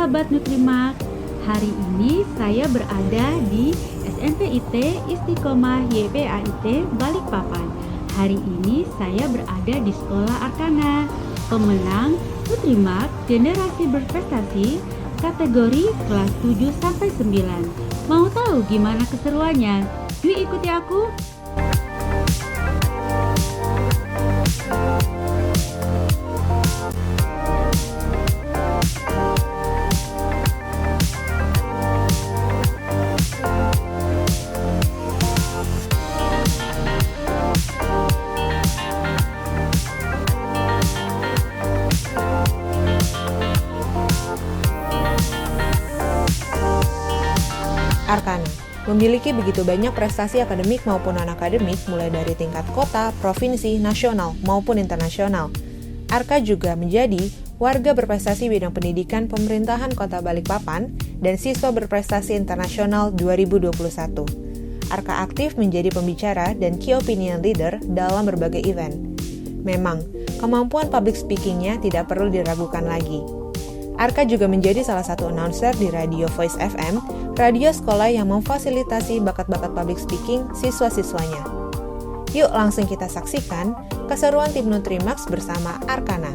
sahabat Nutrimak. Hari ini saya berada di SMPIT Istiqomah YPAIT Balikpapan. Hari ini saya berada di Sekolah Arkana, pemenang Nutrimak Generasi Berprestasi kategori kelas 7-9. Mau tahu gimana keseruannya? Yuk ikuti aku. Arkana memiliki begitu banyak prestasi akademik maupun non-akademik mulai dari tingkat kota, provinsi, nasional, maupun internasional. Arka juga menjadi warga berprestasi bidang pendidikan pemerintahan Kota Balikpapan dan siswa berprestasi internasional 2021. Arka aktif menjadi pembicara dan key opinion leader dalam berbagai event. Memang, kemampuan public speaking-nya tidak perlu diragukan lagi. Arka juga menjadi salah satu announcer di Radio Voice FM, radio sekolah yang memfasilitasi bakat-bakat public speaking siswa-siswanya. Yuk langsung kita saksikan keseruan tim Nutrimax bersama Arkana.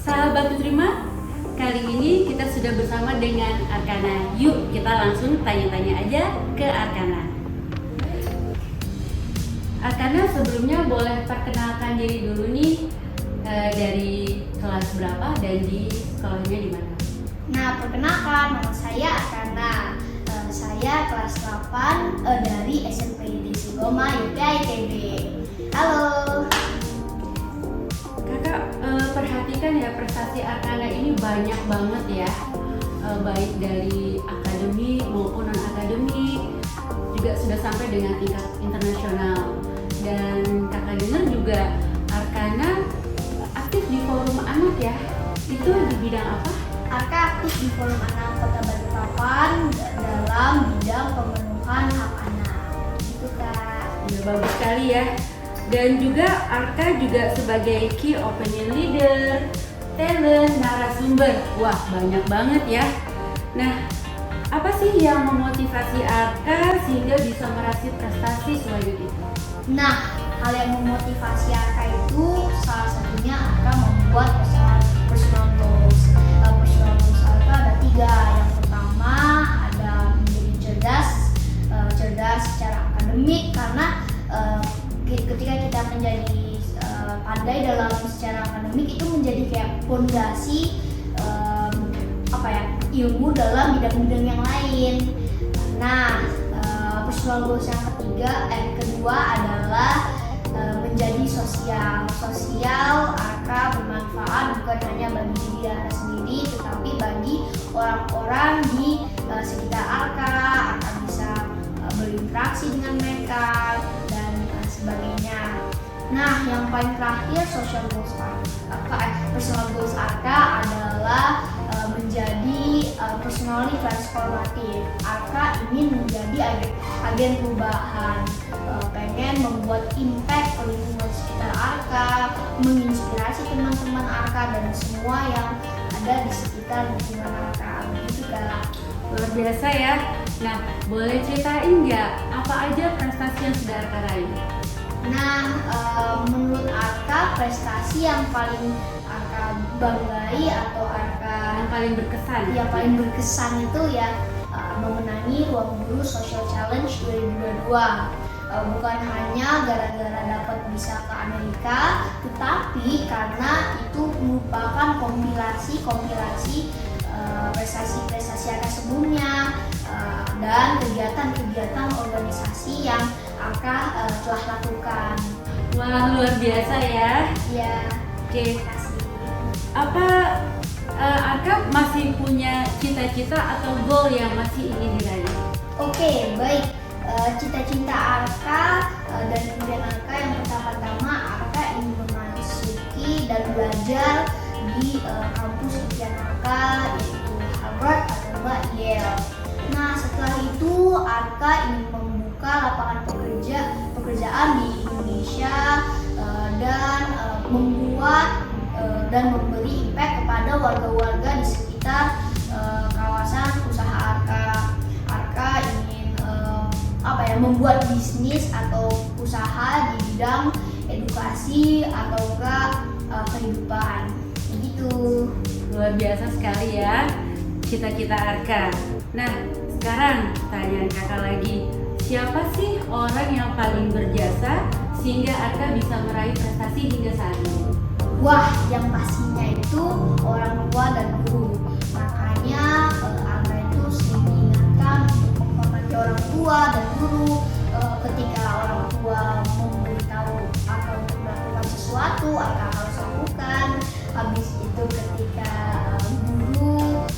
Sahabat Nutrimak, kali ini kita sudah bersama dengan Arkana. Yuk kita langsung tanya-tanya aja ke Arkana. Arkana, sebelumnya boleh perkenalkan diri dulu nih, dari kelas berapa dan di sekolahnya di mana? Nah, perkenalkan, nama saya Arkana. Saya kelas 8 dari SMP Istiqomah YPAITB. Halo. Kakak perhatikan ya, prestasi Arkana ini banyak banget ya, baik dari akademik maupun non-akademik, juga sudah sampai dengan tingkat internasional. Dan kakak dengar juga Arkana aktif di forum anak ya, itu di bidang apa? Arka aktif di Forum Anak Kota Balikpapan dalam bidang pemenuhan hak anak. Gitu Kak. Ya, bagus sekali ya. Dan juga Arka juga sebagai key opinion leader, talent, narasumber. Wah, banyak banget ya. Nah, apa sih yang memotivasi Arka sehingga bisa meraih prestasi sebanyak itu? Nah, hal yang memotivasi Arka itu salah satunya Arka membuat personal goals. Personal goals Arka ada 3. Yang pertama ada menjadi cerdas secara akademik, karena ketika kita menjadi pandai dalam secara akademik itu menjadi kayak fondasi ilmu dalam bidang-bidang yang lain. Nah, personal goals yang kedua adalah menjadi sosial. Arka bermanfaat bukan hanya bagi diri Arka sendiri, tetapi bagi orang-orang di sekitar Arka. Arka bisa berinteraksi dengan mereka dan sebagainya. Nah, yang paling terakhir personal goals Arka adalah menjadi personally transformatif. Arka ingin menjadi agen perubahan, pengen membuat impact ke lingkungan sekitar Arka, menginspirasi teman-teman Arka dan semua yang ada di sekitar lingkungan Arka. Begitu Kak. Luar biasa ya. Nah, boleh ceritain nggak apa aja prestasi yang sudah Arka raih? Nah, menurut Arka prestasi yang paling Arka banggai atau Arka yang paling berkesan itu ya memenangi Ruang Guru Social Challenge 2022. bukan hanya gara-gara dapat bisa ke Amerika, tetapi karena itu merupakan kompilasi prestasi-prestasi Arka sebelumnya dan kegiatan-kegiatan organisasi yang Arka telah lakukan. Wah, luar biasa ya. Ya, Oke, terima kasih. apa Arka masih punya cita-cita atau goal yang masih ingin diraih? Oke, baik. Cita-cita Arka dan impian Arka yang pertama-tama Arka ingin memasuki dan belajar di kampus impian Arka, yaitu Harvard atau Yale. Nah, setelah itu Arka ingin membuka lapangan pekerjaan di Indonesia dan membuat dan memberi impact kepada warga-warga di sekitar kawasan usaha Arka. Arka ingin membuat bisnis atau usaha di bidang edukasi atau kehidupan. Begitu. Luar biasa sekali ya cita-cita Arka. Nah, sekarang pertanyaan kakak lagi, siapa sih orang yang paling berjasa sehingga Arka bisa meraih prestasi hingga saat ini? Wah, yang pastinya itu orang tua dan guru. Makanya Arka itu sering diingatkan untuk menghormati orang tua dan guru. Ketika orang tua memberitahu Arka untuk melakukan sesuatu, Arka harus lakukan. Habis itu ketika guru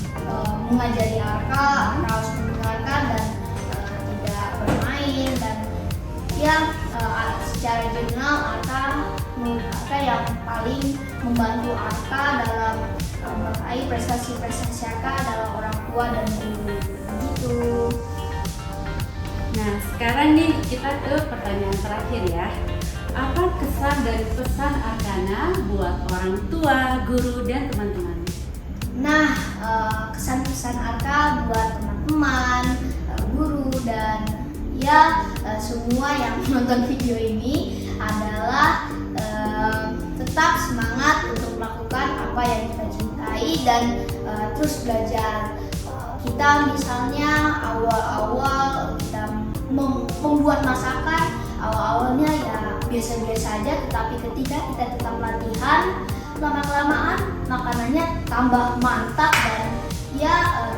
mengajari Arka harus mendengarkan dan tidak bermain. Dan ya, secara general Arka yang paling membantu Arka dalam meraih prestasi-prestasi Arka adalah orang tua dan guru. Begitu. Nah, sekarang nih kita ke pertanyaan terakhir ya. Apa kesan dan pesan Arkana buat orang tua, guru, dan teman-teman? Nah, kesan-pesan Arka buat teman-teman, guru, dan ya semua yang menonton video ini adalah tetap semangat untuk melakukan apa yang kita cintai dan terus belajar. Kita misalnya awal-awal kita membuat masakan, awal-awalnya ya biasa-biasa aja, tetapi ketika kita tetap latihan, lama-kelamaan makanannya tambah mantap dan ya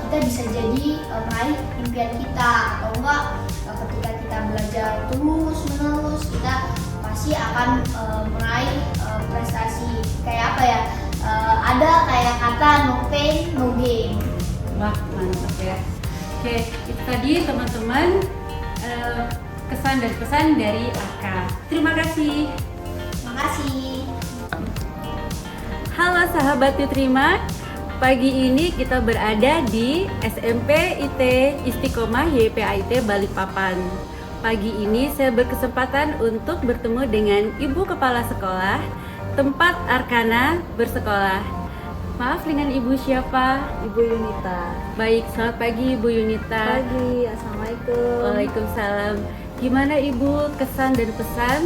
kita bisa jadi meraih impian kita. Atau enggak, ketika kita belajar terus-menerus, kita pasti akan meraih prestasi. Kayak apa ya, ada kayak kata no pain no gain. Wah, mantap ya. Oke, itu tadi teman-teman kesan dan pesan dari Arka. Terima kasih. Terima kasih. Halo sahabat Nutrimat, pagi ini kita berada di SMP IT Istiqomah YPAIT Balikpapan. Pagi ini saya berkesempatan untuk bertemu dengan Ibu Kepala Sekolah tempat Arkana bersekolah. Maaf, dengan Ibu siapa? Ibu Yunita. Baik, selamat pagi Ibu Yunita. Pagi, Assalamualaikum. Waalaikumsalam. Gimana Ibu kesan dan pesan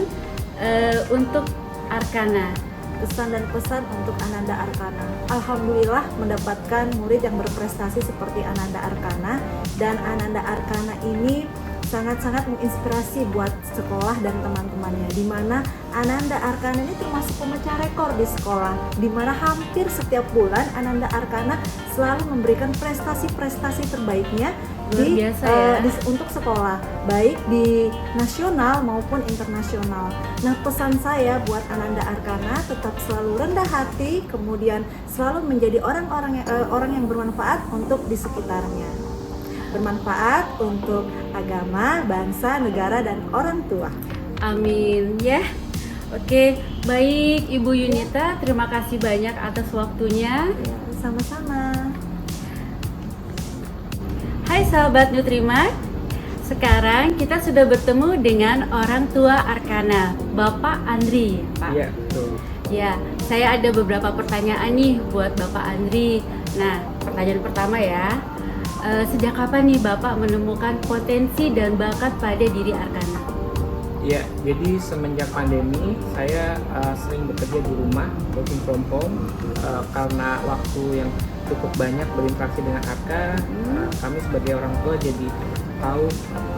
untuk Arkana? Pesan dan pesan untuk Ananda Arkana. Alhamdulillah mendapatkan murid yang berprestasi seperti Ananda Arkana, dan Ananda Arkana ini sangat-sangat menginspirasi buat sekolah dan teman-temannya, di mana Ananda Arkana ini termasuk pemecah rekor di sekolah, di mana hampir setiap bulan Ananda Arkana selalu memberikan prestasi-prestasi terbaiknya untuk sekolah, baik di nasional maupun internasional. Nah, pesan saya buat Ananda Arkana, tetap selalu rendah hati, kemudian selalu menjadi orang yang bermanfaat untuk di sekitarnya, bermanfaat untuk agama, bangsa, negara, dan orang tua. Amin ya. Oke, baik Ibu Yunita, terima kasih banyak atas waktunya. Ya, sama-sama. Hai sahabat Nutrimat, sekarang kita sudah bertemu dengan orang tua Arkana, Bapak Andri, Pak. Iya, betul. Ya, saya ada beberapa pertanyaan nih buat Bapak Andri. Nah, pertanyaan pertama ya, sejak kapan nih Bapak menemukan potensi dan bakat pada diri Arkana? Iya, jadi semenjak pandemi saya sering bekerja di rumah, working from home, karena waktu yang cukup banyak berinteraksi dengan Arka. Kami sebagai orang tua jadi tahu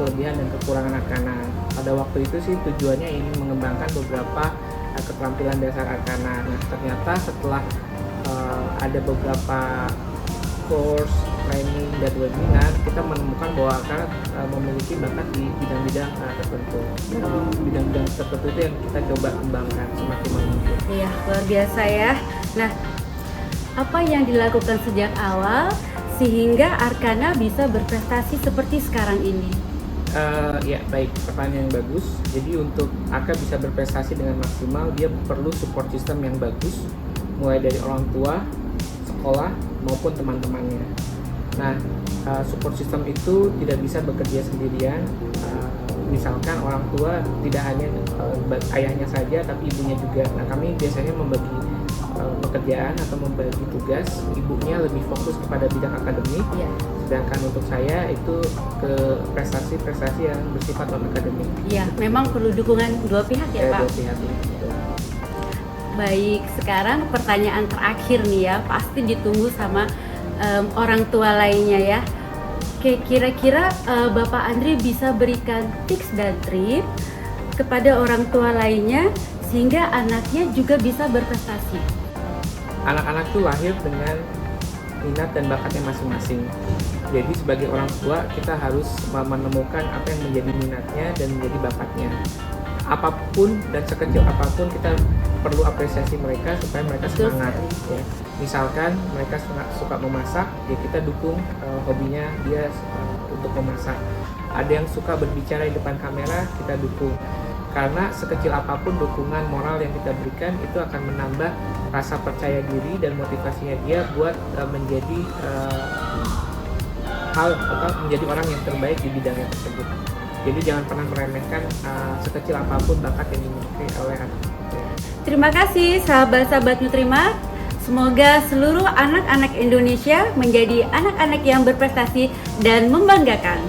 kelebihan dan kekurangan Arkana. Pada waktu itu sih tujuannya ingin mengembangkan beberapa keterampilan dasar Arkana. Nah, ternyata setelah ada beberapa course, training, dan webinar, kita menemukan bahwa Arkana memiliki bakat di bidang-bidang tertentu. Bidang-bidang tertentu itu yang kita coba kembangkan semakin mungkin. Iya, luar biasa ya. Nah, apa yang dilakukan sejak awal sehingga Arkana bisa berprestasi seperti sekarang ini? Ya baik, pertanyaan yang bagus. Jadi untuk Arka bisa berprestasi dengan maksimal, dia perlu support system yang bagus, mulai dari orang tua, sekolah, maupun teman-temannya. Nah, support system itu tidak bisa bekerja sendirian. Misalkan orang tua tidak hanya ayahnya saja, tapi ibunya juga. Nah, kami biasanya membagi pekerjaan atau membagi tugas. Ibunya lebih fokus kepada bidang akademik, sedangkan untuk saya itu ke prestasi-prestasi yang bersifat non akademik. Iya, memang perlu dukungan dua pihak ya, Pak. Dua pihak ini. Baik, sekarang pertanyaan terakhir nih ya, pasti ditunggu sama orang tua lainnya ya. Kira-kira Bapak Andri bisa berikan tips dan trik kepada orang tua lainnya sehingga anaknya juga bisa berprestasi. Anak-anak itu lahir dengan minat dan bakatnya masing-masing. Jadi sebagai orang tua kita harus menemukan apa yang menjadi minatnya dan menjadi bakatnya. Apapun dan sekecil apapun kita perlu apresiasi mereka supaya mereka semangat. Ya. Misalkan mereka suka memasak, ya kita dukung hobinya dia untuk memasak. Ada yang suka berbicara di depan kamera, kita dukung. Karena sekecil apapun dukungan moral yang kita berikan itu akan menambah rasa percaya diri dan motivasinya dia buat menjadi menjadi orang yang terbaik di bidangnya tersebut. Jadi jangan pernah meremehkan sekecil apapun bakat yang dimiliki oleh anak. Terima kasih sahabat-sahabat Nutrima. Semoga seluruh anak-anak Indonesia menjadi anak-anak yang berprestasi dan membanggakan.